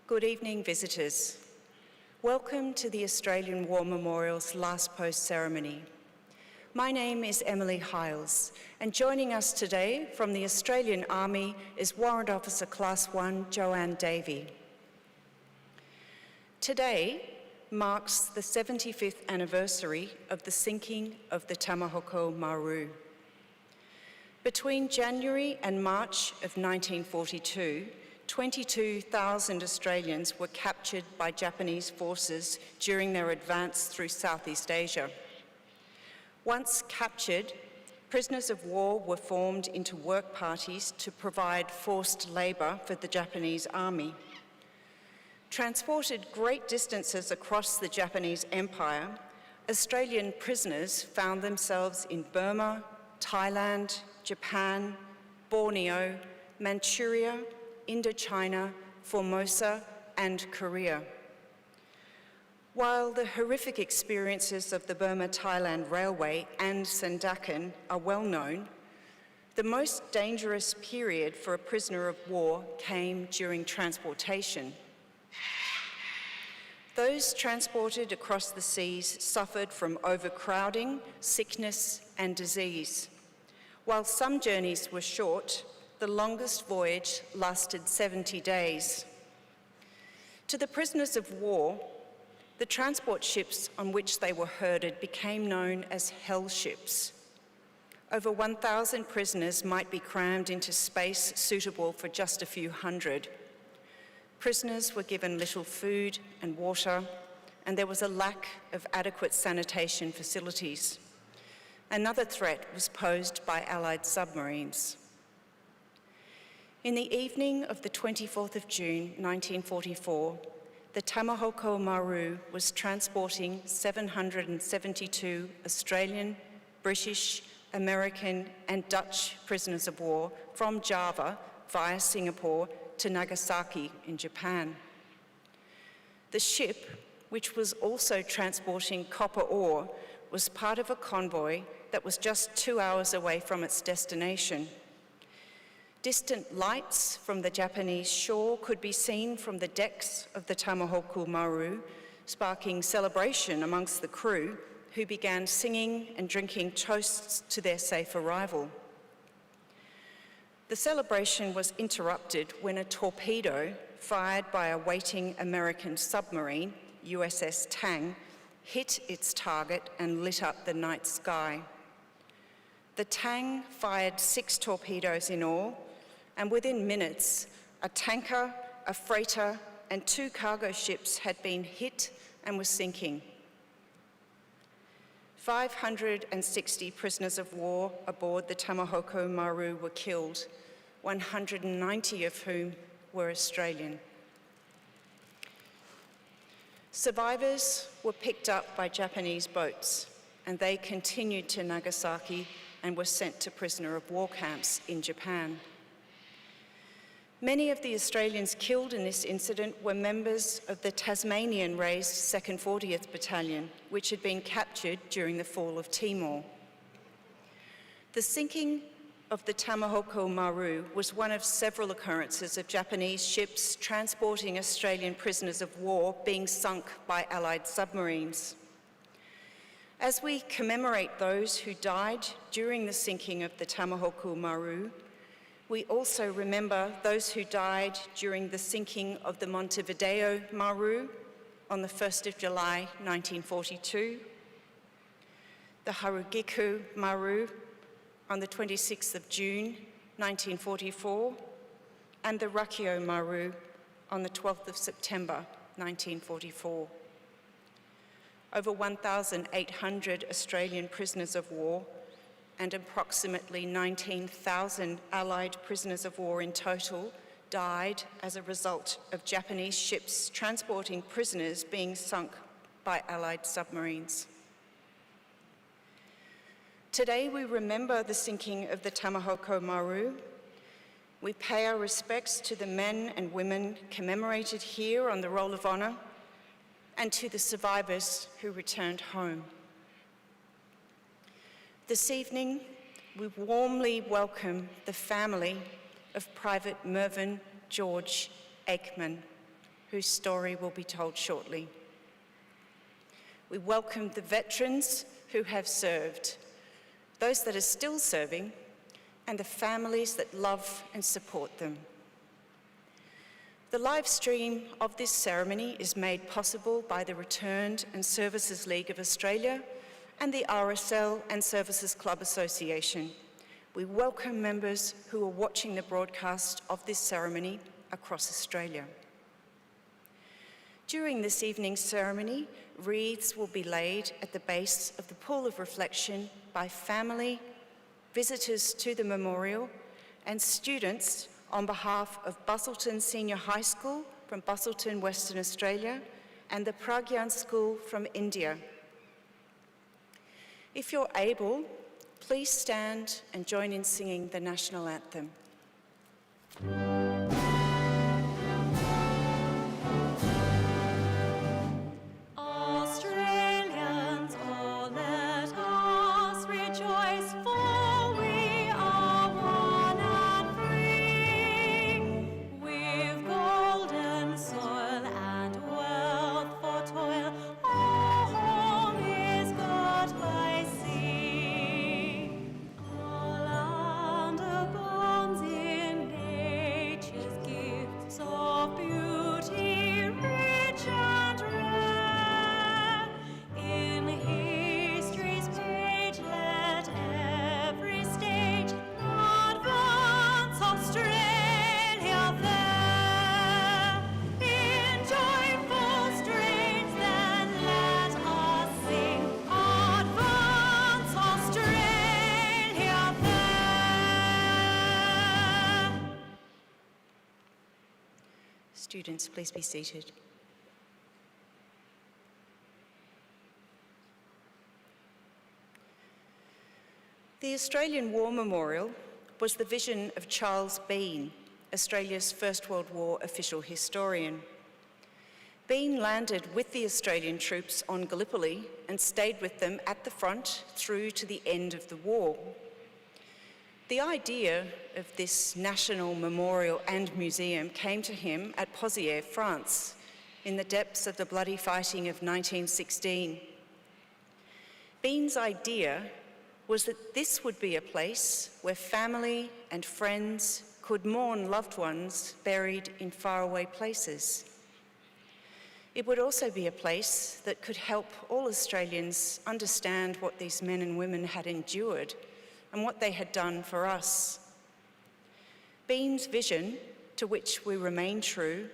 Good evening, visitors. Welcome to the Australian War Memorial's Last Post ceremony. My name is Emily Hiles, and joining us today from the Australian Army is Warrant Officer Class 1 Joanne Davey. Today marks the 75th anniversary of the sinking of the Tamahoko Maru. Between January and March of 1942, 22,000 Australians were captured by Japanese forces during their advance through Southeast Asia. Once captured, prisoners of war were formed into work parties to provide forced labour for the Japanese army. Transported great distances across the Japanese Empire, Australian prisoners found themselves in Burma, Thailand, Japan, Borneo, Manchuria, Indochina, Formosa, and Korea. While the horrific experiences of the Burma-Thailand Railway and Sandakan are well known, the most dangerous period for a prisoner of war came during transportation. Those transported across the seas suffered from overcrowding, sickness, and disease. While some journeys were short, the longest voyage lasted 70 days. To the prisoners of war, the transport ships on which they were herded became known as hell ships. Over 1,000 prisoners might be crammed into space suitable for just a few hundred. Prisoners were given little food and water, and there was a lack of adequate sanitation facilities. Another threat was posed by Allied submarines. In the evening of the 24th of June, 1944, the Tamahoko Maru was transporting 772 Australian, British, American, and Dutch prisoners of war from Java via Singapore to Nagasaki in Japan. The ship, which was also transporting copper ore, was part of a convoy that was just 2 hours away from its destination. Distant lights from the Japanese shore could be seen from the decks of the Tamahoko Maru, sparking celebration amongst the crew, who began singing and drinking toasts to their safe arrival. The celebration was interrupted when a torpedo fired by a waiting American submarine, USS Tang, hit its target and lit up the night sky. The Tang fired 6 torpedoes in all, and within minutes, a tanker, a freighter, and 2 cargo ships had been hit and were sinking. 560 prisoners of war aboard the Tamahoko Maru were killed, 190 of whom were Australian. Survivors were picked up by Japanese boats, and they continued to Nagasaki and were sent to prisoner of war camps in Japan. Many of the Australians killed in this incident were members of the Tasmanian-raised 2nd 40th Battalion, which had been captured during the fall of Timor. The sinking of the Tamahoko Maru was one of several occurrences of Japanese ships transporting Australian prisoners of war being sunk by Allied submarines. As we commemorate those who died during the sinking of the Tamahoko Maru, we also remember those who died during the sinking of the Montevideo Maru on the 1st of July 1942, the Harugiku Maru on the 26th of June 1944, and the Rakio Maru on the 12th of September 1944. Over 1,800 Australian prisoners of war and approximately 19,000 Allied prisoners of war in total died as a result of Japanese ships transporting prisoners being sunk by Allied submarines. Today we remember the sinking of the Tamahoko Maru. We pay our respects to the men and women commemorated here on the Roll of Honour and to the survivors who returned home. This evening, we warmly welcome the family of Private Mervyn George Aikman, whose story will be told shortly. We welcome the veterans who have served, those that are still serving, and the families that love and support them. The live stream of this ceremony is made possible by the Returned and Services League of Australia and the RSL and Services Club Association. We welcome members who are watching the broadcast of this ceremony across Australia. During this evening's ceremony, wreaths will be laid at the base of the pool of reflection by family, visitors to the memorial, and students on behalf of Busselton Senior High School from Busselton, Western Australia, and the Pragyan School from India. If you're able, please stand and join in singing the National Anthem. Students, please be seated. The Australian War Memorial was the vision of Charles Bean, Australia's First World War official historian. Bean landed with the Australian troops on Gallipoli and stayed with them at the front through to the end of the war. The idea of this national memorial and museum came to him at Pozières, France, in the depths of the bloody fighting of 1916. Bean's idea was that this would be a place where family and friends could mourn loved ones buried in faraway places. It would also be a place that could help all Australians understand what these men and women had endured and what they had done for us. Bean's vision, to which we remain true,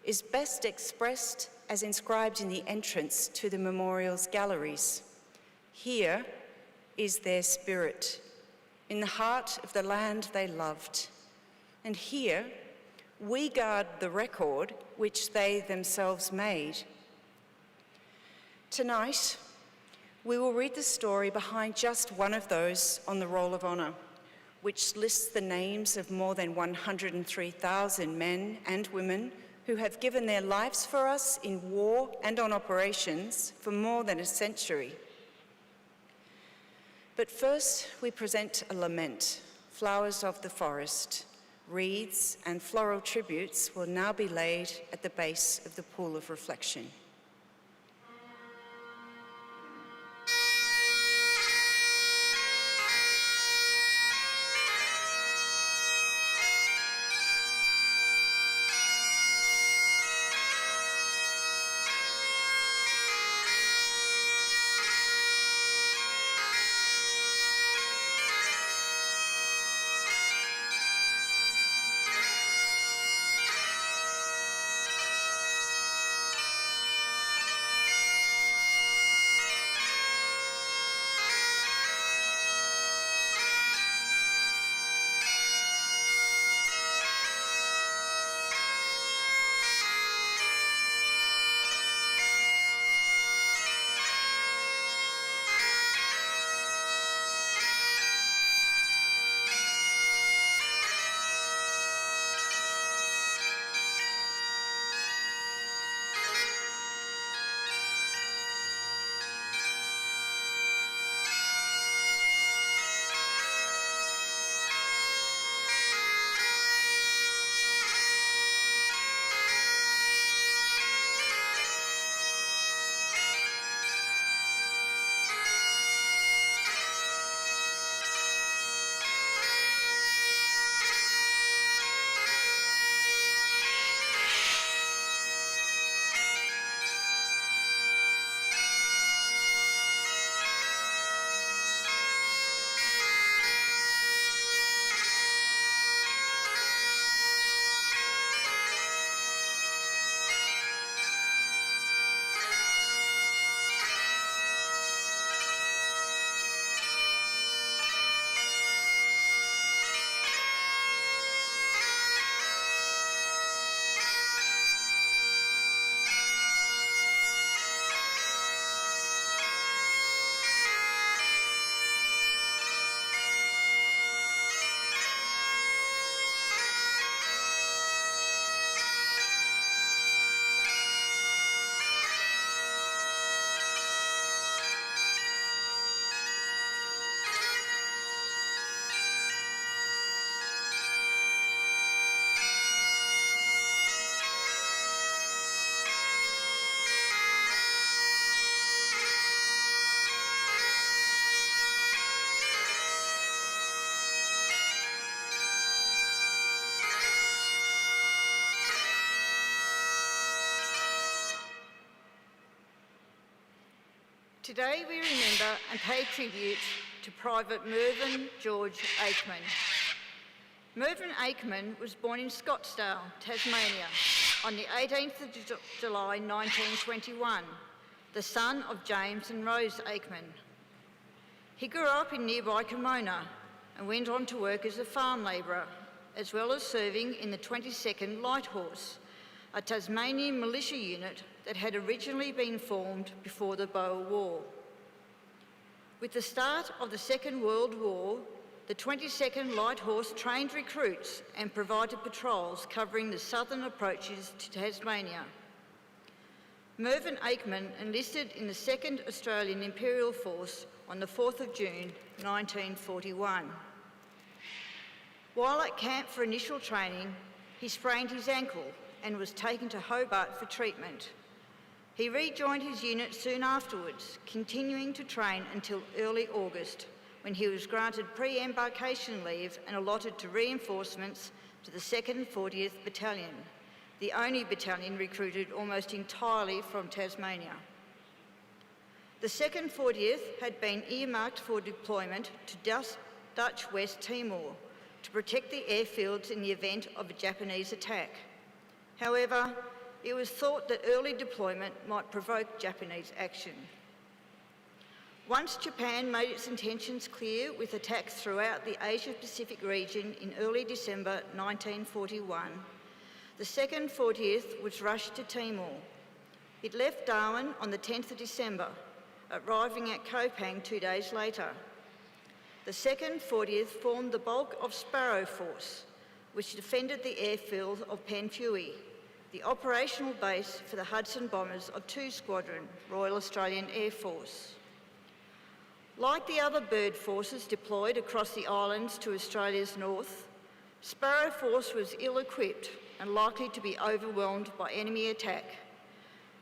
is best expressed as inscribed in the entrance to the memorial's galleries. Here is their spirit, in the heart of the land they loved. And here, we guard the record which they themselves made. Tonight, we will read the story behind just one of those on the Roll of Honour, which lists the names of more than 103,000 men and women who have given their lives for us in war and on operations for more than a century. But first, we present a lament, Flowers of the Forest. Wreaths and floral tributes will now be laid at the base of the pool of reflection. Today we remember and pay tribute to Private Mervyn George Aikman. Mervyn Aikman was born in Scottsdale, Tasmania, on the 18th of July 1921, the son of James and Rose Aikman. He grew up in nearby Cremona and went on to work as a farm labourer, as well as serving in the 22nd Light Horse, a Tasmanian militia unit that had originally been formed before the Boer War. With the start of the Second World War, the 22nd Light Horse trained recruits and provided patrols covering the southern approaches to Tasmania. Mervyn Aikman enlisted in the 2nd Australian Imperial Force on the 4th of June 1941. While at camp for initial training, he sprained his ankle and was taken to Hobart for treatment. He rejoined his unit soon afterwards, continuing to train until early August, when he was granted pre-embarkation leave and allotted to reinforcements to the 2nd 40th Battalion, the only battalion recruited almost entirely from Tasmania. The 2nd 40th had been earmarked for deployment to Dutch West Timor to protect the airfields in the event of a Japanese attack. However, it was thought that early deployment might provoke Japanese action. Once Japan made its intentions clear with attacks throughout the Asia-Pacific region in early December 1941, the 2nd 40th was rushed to Timor. It left Darwin on the 10th of December, arriving at Kopang 2 days later. The 2nd 40th formed the bulk of Sparrow Force, which defended the airfield of Penfui, the operational base for the Hudson bombers of 2 Squadron, Royal Australian Air Force. Like the other bird forces deployed across the islands to Australia's north, Sparrow Force was ill-equipped and likely to be overwhelmed by enemy attack.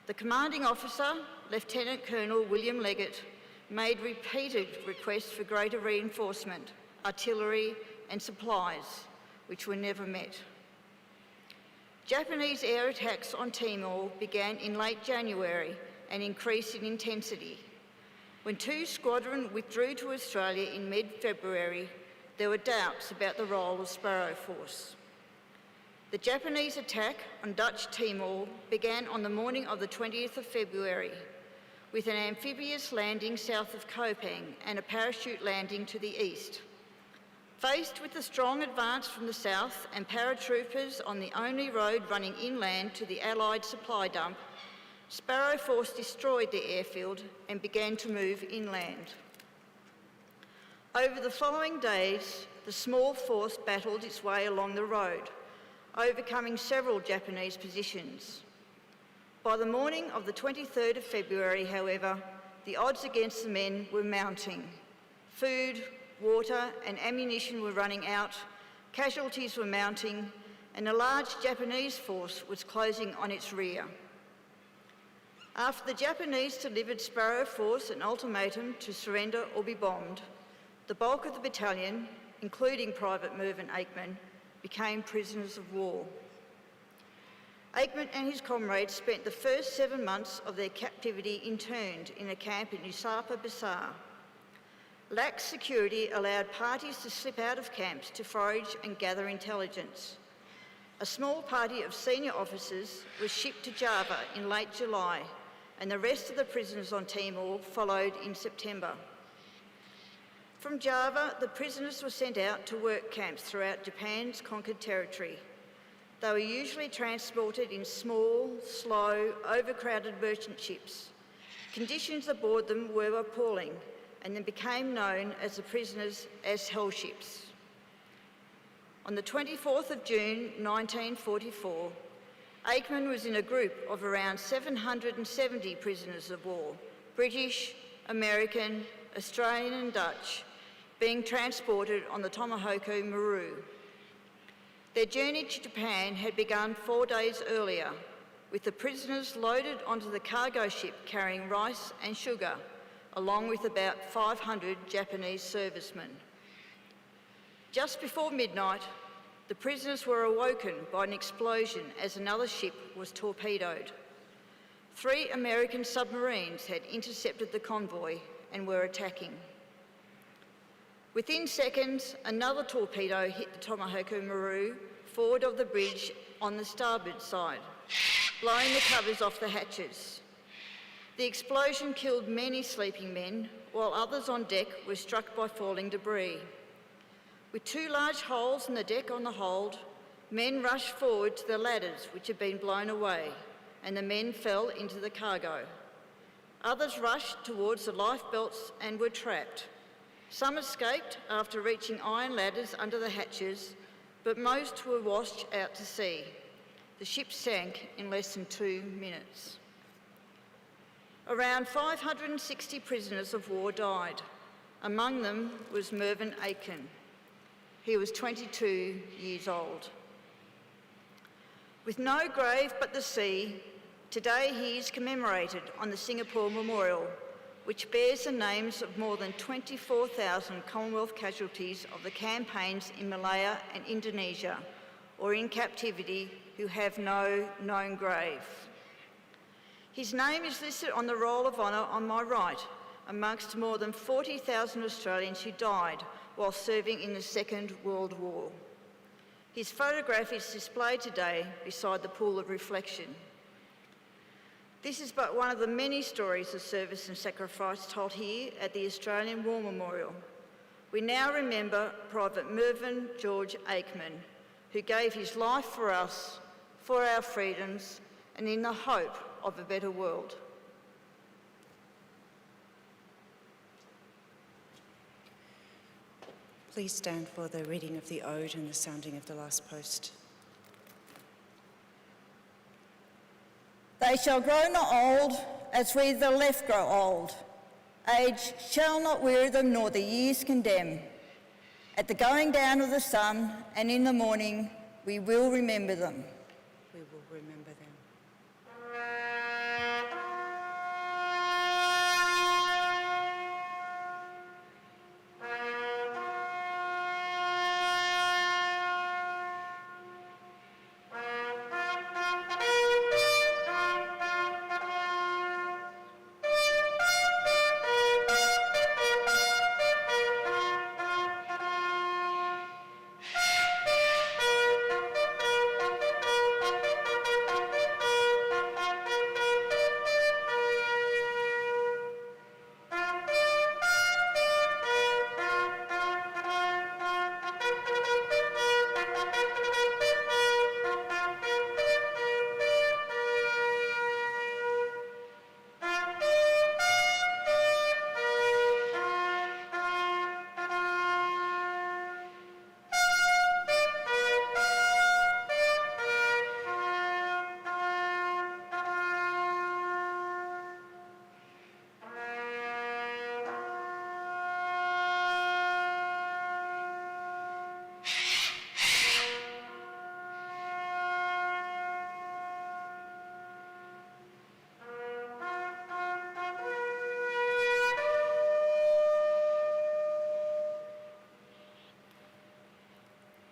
The commanding officer, Lieutenant Colonel William Leggett, made repeated requests for greater reinforcement, artillery and supplies, which were never met. Japanese air attacks on Timor began in late January and increased in intensity. When 2 Squadron withdrew to Australia in mid-February, there were doubts about the role of Sparrow Force. The Japanese attack on Dutch Timor began on the morning of the 20th of February, with an amphibious landing south of Kopang and a parachute landing to the east. Faced with a strong advance from the south and paratroopers on the only road running inland to the Allied supply dump, Sparrow Force destroyed the airfield and began to move inland. Over the following days, the small force battled its way along the road, overcoming several Japanese positions. By the morning of the 23rd of February, however, the odds against the men were mounting. Food, water and ammunition were running out, casualties were mounting, and a large Japanese force was closing on its rear. After the Japanese delivered Sparrow Force an ultimatum to surrender or be bombed, the bulk of the battalion, including Private Mervyn Aikman, became prisoners of war. Aikman and his comrades spent the first 7 months of their captivity interned in a camp in Usapa Basar. Lax security allowed parties to slip out of camps to forage and gather intelligence. A small party of senior officers was shipped to Java in late July, and the rest of the prisoners on Timor followed in September. From Java, the prisoners were sent out to work camps throughout Japan's conquered territory. They were usually transported in small, slow, overcrowded merchant ships. Conditions aboard them were appalling, and then became known as the prisoners as hell ships. On the 24th of June 1944, Aikman was in a group of around 770 prisoners of war, British, American, Australian and Dutch, being transported on the Tamahoko Maru. Their journey to Japan had begun 4 days earlier, with the prisoners loaded onto the cargo ship carrying rice and sugar, along with about 500 Japanese servicemen. Just before midnight, the prisoners were awoken by an explosion as another ship was torpedoed. 3 American submarines had intercepted the convoy and were attacking. Within seconds, another torpedo hit the Tamahoko Maru forward of the bridge on the starboard side, blowing the covers off the hatches. The explosion killed many sleeping men, while others on deck were struck by falling debris. With 2 large holes in the deck on the hold, men rushed forward to the ladders which had been blown away, and the men fell into the cargo. Others rushed towards the lifebelts and were trapped. Some escaped after reaching iron ladders under the hatches, but most were washed out to sea. The ship sank in less than 2 minutes. Around 560 prisoners of war died. Among them was Mervyn Aikman. He was 22 years old. With no grave but the sea, today he is commemorated on the Singapore Memorial, which bears the names of more than 24,000 Commonwealth casualties of the campaigns in Malaya and Indonesia, or in captivity, who have no known grave. His name is listed on the Roll of Honour on my right, amongst more than 40,000 Australians who died while serving in the Second World War. His photograph is displayed today beside the pool of reflection. This is but one of the many stories of service and sacrifice told here at the Australian War Memorial. We now remember Private Mervyn George Aikman, who gave his life for us, for our freedoms, and in the hope of a better world. Please stand for the reading of the Ode and the sounding of the last post. They shall grow not old as we the left grow old. Age shall not weary them nor the years condemn. At the going down of the sun and in the morning we will remember them. We will remember them.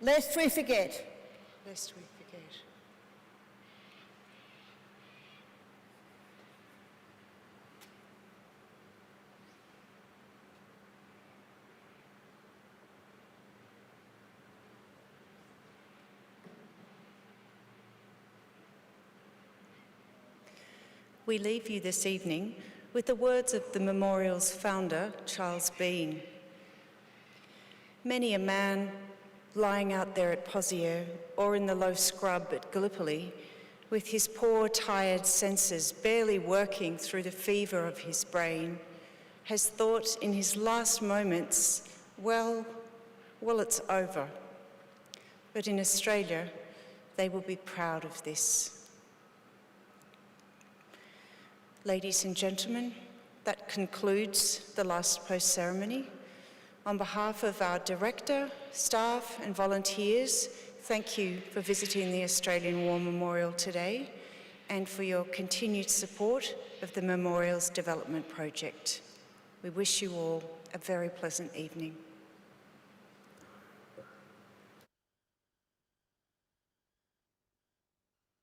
Lest we forget. Lest we forget. We leave you this evening with the words of the memorial's founder, Charles Bean. Many a man lying out there at Pozier or in the low scrub at Gallipoli, with his poor, tired senses barely working through the fever of his brain, has thought in his last moments, well, it's over. But in Australia, they will be proud of this. Ladies and gentlemen, that concludes the last post ceremony. On behalf of our director, staff and volunteers, thank you for visiting the Australian War Memorial today and for your continued support of the Memorial's development project. We wish you all a very pleasant evening.